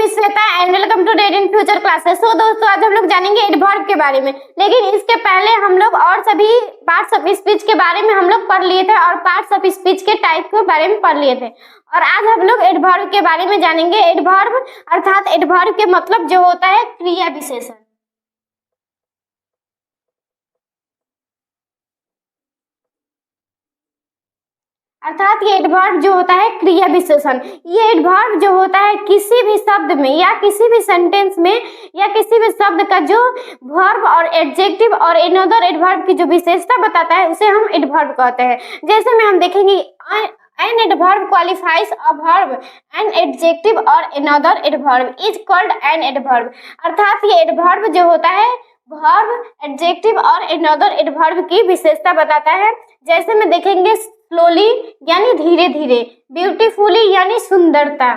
Miss Shweta and welcome to date in future classes. तो दोस्तों आज हम लोग जानेंगे एडवर्ब के बारे में, लेकिन इसके पहले हम लोग और सभी पार्ट्स ऑफ स्पीच के बारे में हम लोग पढ़ लिए थे और पार्ट्स ऑफ स्पीच के टाइप के बारे में पढ़ लिए थे। और आज हम लोग एडवर्ब के बारे में जानेंगे। एडवर्ब अर्थात एडवर्ब के मतलब जो होता है क्रिया विशेषण। अर्थात ये एडवर्ब जो होता है क्रिया विशेषण। ये एडवर्ब जो होता है किसी भी शब्द में या किसी भी सेंटेंस में या किसी भी शब्द का जो वर्ब और एडजेक्टिव और अनदर एडवर्ब की जो विशेषता बताता है उसे हम एडवर्ब कहते हैं। जैसे में हम देखेंगे an adverb qualifies a verb, an adjective or another adverb is called an adverb। अर्थात ये एडवर्ब जो होता है वर्ब, एडजेक्टिव और another adverb की विशेषता बताता है। जैसे में देखेंगे स्लोली यानी धीरे धीरे, ब्यूटीफुली यानी सुंदरता,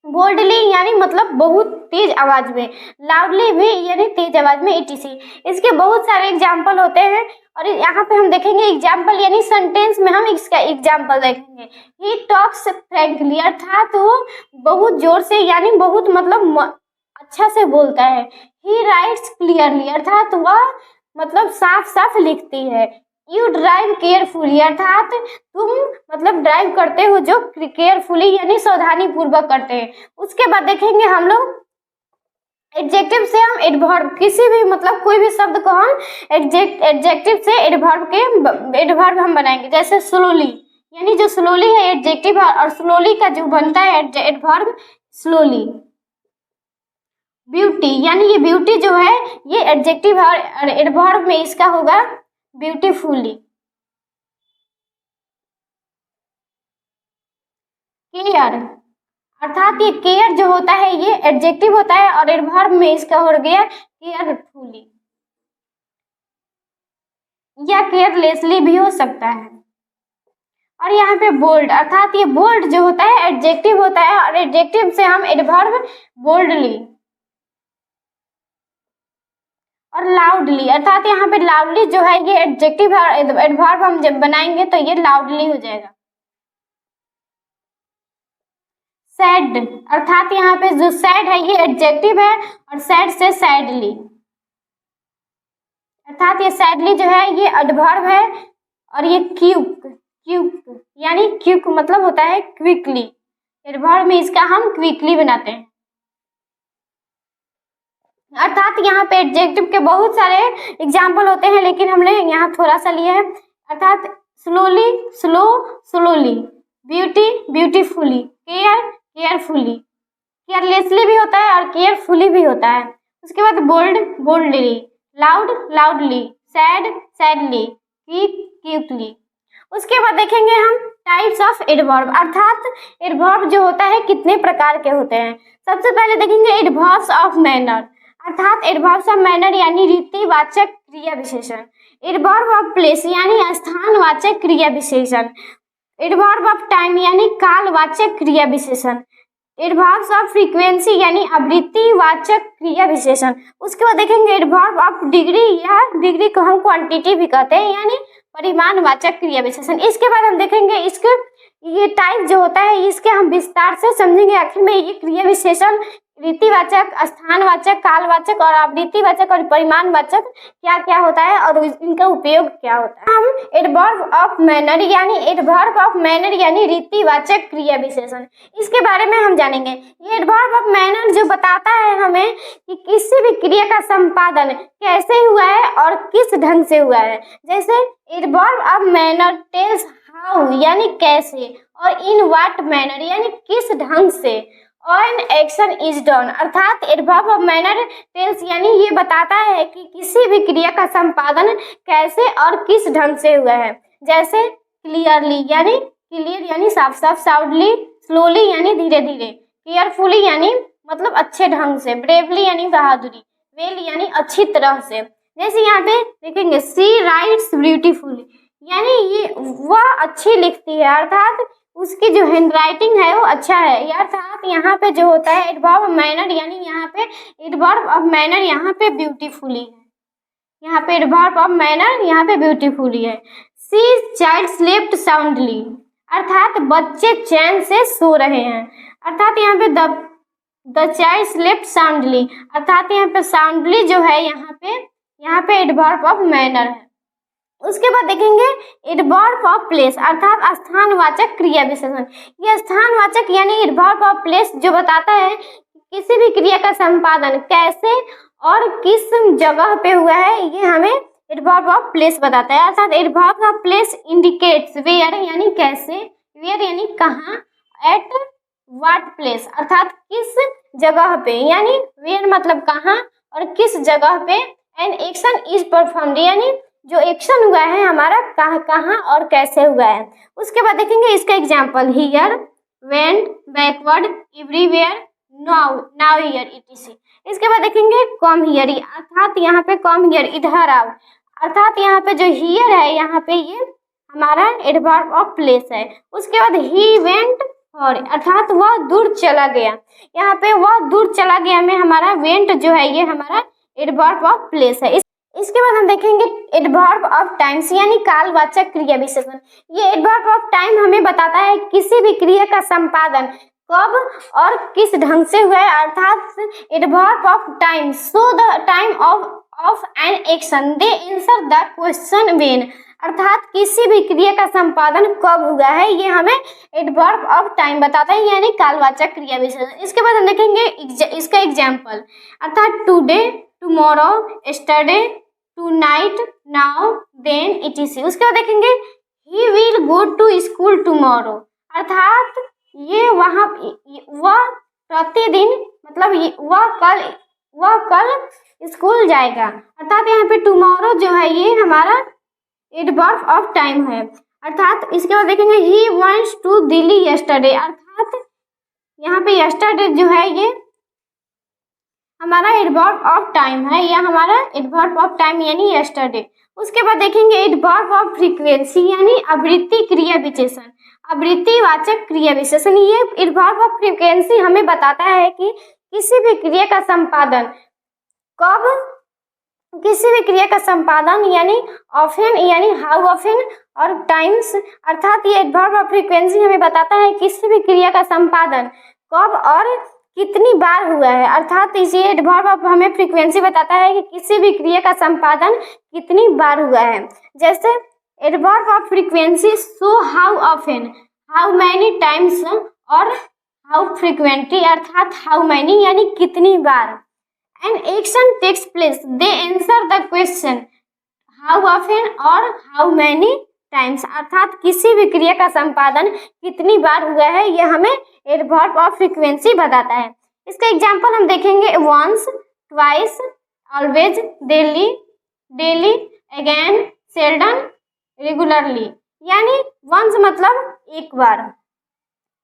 बोल्डली यानी मतलब बहुत तेज आवाज में, लाउडली भी यानी तेज आवाज में, etc। इसके बहुत सारे एग्जाम्पल होते हैं और यहाँ पे हम देखेंगे एग्जाम्पल यानी सेंटेंस में हम इसका एग्जाम्पल देखेंगे। ही टॉक्स फ्रैंकली अर्थात वो बहुत जोर से यानी बहुत मतलब अच्छा से बोलता है। ही राइट्स क्लियरली अर्थात वह मतलब साफ साफ लिखती है। यू ड्राइव केयरफुली अर्थात तुम मतलब ड्राइव करते हो जो केयरफुली यानी सावधानी पूर्वक करते हैं। उसके बाद देखेंगे हम लोग एडजेक्टिव से हम एडवर्ब किसी भी मतलब कोई भी शब्द को हम एडजेक्टिव से एडवर्ब हम बनाएंगे। जैसे स्लोली यानी जो स्लोली है एडजेक्टिव और स्लोली का जो बनता है एडवर्ब स्लोली। ब्यूटी यानी ये ब्यूटी जो है ये एडजेक्टिव और एडवर्ब में इसका होगा ब्यूटीफुली। केयर अर्थात ये केयर जो होता है ये एडजेक्टिव होता है और एडवर्ब में इसका हो गया केयरफुली या केयरलेसली भी हो सकता है। और यहाँ पे बोल्ड अर्थात ये बोल्ड जो होता है एडजेक्टिव होता है और एडजेक्टिव से हम एडवर्ब बोल्डली और लाउडली अर्थात यहाँ पे लाउडली जो है ये एडजेक्टिव और एडवर्ब हम जब बनाएंगे तो ये लाउडली हो जाएगा। सैड अर्थात यहाँ पे जो सैड है ये एडजेक्टिव है और सैड से सैडली अर्थात ये सैडली जो है ये एडवर्ब है और ये क्यूक यानी क्यूक मतलब होता है क्विकली। एडवर्ब में इसका हम क्विकली बनाते हैं। अर्थात यहाँ पे एडजेक्टिव के बहुत सारे एग्जाम्पल होते हैं लेकिन हमने यहाँ थोड़ा सा लिया है। अर्थात slowly slow slowly, beauty beautifully, care carefully, carelessly भी होता है और केयरफुली भी होता है। उसके बाद bold boldly, loud loudly, sad sadly, quick quickly. उसके बाद देखेंगे हम टाइप्स ऑफ एडवर्ब अर्थात एडवर्ब जो होता है कितने प्रकार के होते हैं। सबसे पहले देखेंगे एडवर्ब्स ऑफ मैनर अर्थात एडवर्ब्स ऑफ मैनर यानी रीतिवाचक क्रिया विशेषण। एडवर्ब ऑफ प्लेस यानी स्थानवाचक क्रिया विशेषण। एडवर्ब ऑफ टाइम यानी कालवाचक क्रिया विशेषण। एडवर्ब्स ऑफ फ्रीक्वेंसी यानी आवृत्तिवाचक क्रिया विशेषण। उसके बाद देखेंगे एडवर्ब ऑफ डिग्री या डिग्री को हम क्वांटिटी भी कहते हैं यानी परिमाणवाचक क्रिया विशेषण। इसके बाद हम देखेंगे इसके ये टाइप जो होता है इसके हम विस्तार से समझेंगे। आखिर में ये क्रिया विशेषण रीतिवाचक, स्थानवाचक, कालवाचक और आवृत्तिवाचक और परिमाणवाचक क्या क्या होता है और इनका उपयोग क्या होता है। हम एडवर्ब ऑफ मैनर यानी रीतिवाचक क्रिया विशेषण इसके बारे में हम जानेंगे। ये एडवर्ब ऑफ मैनर जो बताता है हमें कि किसी भी क्रिया का संपादन कैसे हुआ है और किस ढंग से हुआ है। जैसे adverb of manner tales how यानी कैसे और इन व्हाट मैनर यानी किस ढंग से An action is done अर्थात एडवर्ब ऑफ मैनर टेल्स यानी ये बताता है कि किसी भी क्रिया का संपादन कैसे और किस ढंग से हुआ है। जैसे क्लियरली यानी क्लियर यानी साफ साफ, साउंडली स्लोली यानी धीरे धीरे, केयरफुली यानी मतलब अच्छे ढंग से, ब्रेवली यानी बहादुरी, वेल यानी अच्छी तरह से। जैसे यहाँ पे देखेंगे सी राइट्स ब्यूटीफुली यानी ये वह अच्छी लिखती है अर्थात उसकी जो हैंड राइटिंग है वो अच्छा है। अर्थात यहाँ पे जो होता है एडवर्ब ऑफ मैनर यानी यहाँ पे एडवर्ब ऑफ मैनर यहाँ पे ब्यूटीफुली है, यहाँ पे एडवर्ब ऑफ मैनर यहाँ पे ब्यूटीफुली है। सी चाइल्ड स्लेप्ट साउंडली अर्थात बच्चे चैन से सो रहे हैं। अर्थात यहाँ पे द चाइल्ड स्लेप्ट साउंडली, अर्थात यहाँ पे साउंडली जो है यहाँ पे एडवर्ब ऑफ मैनर है। उसके बाद देखेंगे एडवर्ब ऑफ प्लेस, अर्थात स्थानवाचक क्रिया विशेषण। ये स्थानवाचक यानी एडवर्ब ऑफ प्लेस जो बताता है किसी भी क्रिया का संपादन कैसे और किस जगह पे हुआ है, ये हमें एडवर्ब ऑफ प्लेस बताता है। अर्थात adverb of place indicates where यानी कैसे, वेयर यानी कहाँ, एट व्हाट प्लेस अर्थात किस जगह पे, यानी वेयर मतलब कहाँ और किस जगह पे, एन एक्शन इज परफॉर्म्ड यानी जो एक्शन हुआ है हमारा कहाँ और कैसे हुआ है। उसके बाद देखेंगे इसका example here, went, backward, everywhere, now, now here etc। इसके बाद देखेंगे कम हियर, अर्थात यहाँ पे कम हियर इधर आओ, अर्थात यहाँ पे जो हियर है यहाँ पे ये हमारा एडवर्ब ऑफ प्लेस है। उसके बाद ही वेंट फॉर, अर्थात वह दूर चला गया, यहाँ पे वह दूर चला गया में हमारा वेंट जो है ये हमारा एडवर्ब ऑफ प्लेस है। इसके बाद हम देखेंगे एडवर्ब ऑफ टाइम्स यानी कालवाचक क्रिया विशेषण। ये एडवर्ब ऑफ टाइम हमें बताता है किसी भी क्रिया का संपादन कब और किस ढंग से हुआ है, अर्थात adverb of time show the time of an action, they answer the question when, अर्थात किसी भी क्रिया का संपादन कब हुआ है ये हमें एडवर्ब ऑफ टाइम बताता है यानी कालवाचक क्रिया विशेषण। इसके बाद हम देखेंगे इसका एग्जाम्पल, अर्थात today, tomorrow, yesterday, tonight, now, then etc। उसके बाद देखेंगे he will go to school tomorrow, अर्थात ये वह प्रतिदिन मतलब वह कल स्कूल जाएगा, अर्थात यहाँ पे टुमारो जो है ये हमारा एडवर्ब ऑफ टाइम है। अर्थात इसके बाद देखेंगे he went to Delhi yesterday, अर्थात यहाँ पे यस्टरडे जो है ये हमारा एडवर्ब ऑफ टाइम है, या हमारा एडवर्ब ऑफ टाइम यानी यस्टरडे। उसके बाद देखेंगे एडवर्ब ऑफ फ्रीक्वेंसी यानी आवृत्ति क्रिया विशेषण, आवृत्तिवाचक क्रिया विशेषण। ये एडवर्ब ऑफ फ्रीक्वेंसी हमें बताता है कि किसी भी क्रिया का संपादन कब, किसी भी क्रिया का संपादन यानी ऑफन यानी हाउ ऑफन और टाइम्स, अर्थात ये एडवर्ब ऑफ फ्रीक्वेंसी हमें बताता है किसी भी क्रिया का संपादन कब और कितनी बार हुआ है, अर्थात इसी एडवर्ब ऑफ हमें फ्रीक्वेंसी बताता है कि किसी भी क्रिया का संपादन कितनी बार हुआ है। जैसे adverb of frequency show how often, how many times और हाउ फ्रीक्वेंटली, अर्थात हाउ मैनी यानी कितनी बार, an action takes place, they answer the question how often और हाउ मैनी टाइम्स, अर्थात किसी भी क्रिया का संपादन कितनी बार हुआ है यह हमें एडवर्ब ऑफ फ्रीक्वेंसी बताता है। इसका एग्जांपल हम देखेंगे once, twice, always, daily, daily, again, seldom, regularly, यानी वंस मतलब एक बार,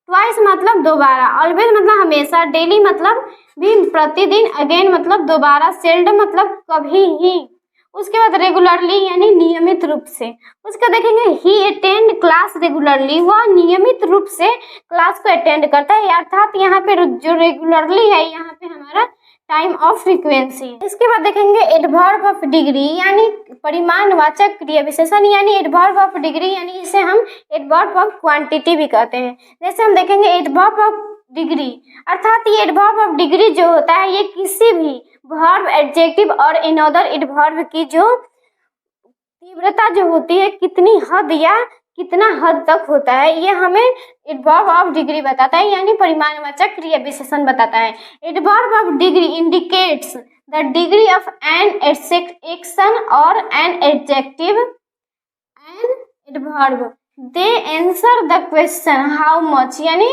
ट्वाइस मतलब दोबारा, ऑलवेज मतलब हमेशा, डेली मतलब भी प्रतिदिन, अगेन मतलब दोबारा, सेल्डन मतलब कभी ही। उसके बाद रेगुलरली यानी नियमित रूप से। उसका देखेंगे ही अटेंड क्लास रेगुलरली, वह नियमित रूप से क्लास को अटेंड करता है, अर्थात यहाँ पे जो रेगुलरली है यहाँ पे हमारा टाइम ऑफ फ्रीक्वेंसी। इसके बाद देखेंगे एडवर्ब ऑफ डिग्री यानी परिमाणवाचक क्रिया विशेषण, यानी एडवर्ब ऑफ डिग्री यानी इसे हम एडवर्ब ऑफ क्वांटिटी भी कहते हैं। जैसे हम देखेंगे एडवर्ब ऑफ डिग्री, अर्थात ये एडवर्ब ऑफ डिग्री जो होता है ये किसी भी वर्ब, एडजेक्टिव और अनदर एडवर्ब की जो तीव्रता जो होती है कितनी हद या कितना हद तक होता है ये हमें एडवर्ब ऑफ डिग्री बताता है, यानी परिमाणवाचक क्रिया विशेषण बताता है। Adverb of degree indicates the degree of an action और an adjective an adverb, they answer the question how much, यानी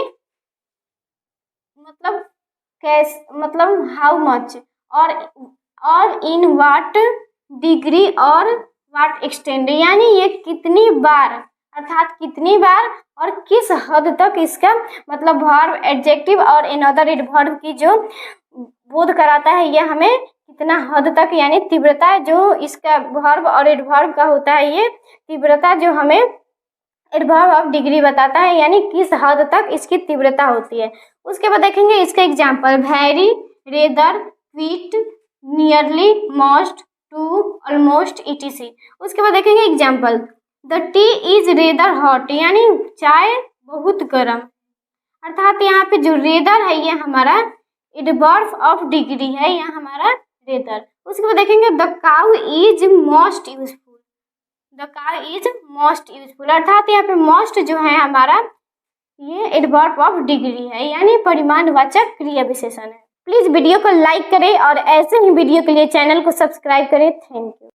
मतलब हाउ मच और इन व्हाट डिग्री और व्हाट एक्सटेंड, यानी ये कितनी बार, अर्थात कितनी बार और किस हद तक इसका मतलब वर्ब, एडजेक्टिव और अनदर एडवर्ब की जो बोध कराता है ये हमें कितना हद तक यानी तीव्रता जो इसका वर्ब और एडवर्ब का होता है ये तीव्रता जो हमें एडवर्ब ऑफ डिग्री बताता है, यानी किस हद तक इसकी तीव्रता होती है। उसके बाद देखेंगे इसका example very, rather, quite, nearly, most, too, almost etc। उसके बाद देखेंगे example the tea is rather hot, यानी चाय बहुत गर्म, अर्थात यहाँ पे जो रेदर है ये हमारा एडवर्ब ऑफ डिग्री है यहाँ हमारा रेदर। उसके बाद देखेंगे the cow is most useful. The cow is most useful अर्थात यहाँ पे मोस्ट जो है हमारा ये एडवर्ब ऑफ डिग्री है यानी परिमाणवाचक क्रिया विशेषण है। प्लीज वीडियो को लाइक करें और ऐसे ही वीडियो के लिए चैनल को सब्सक्राइब करें। Thank you.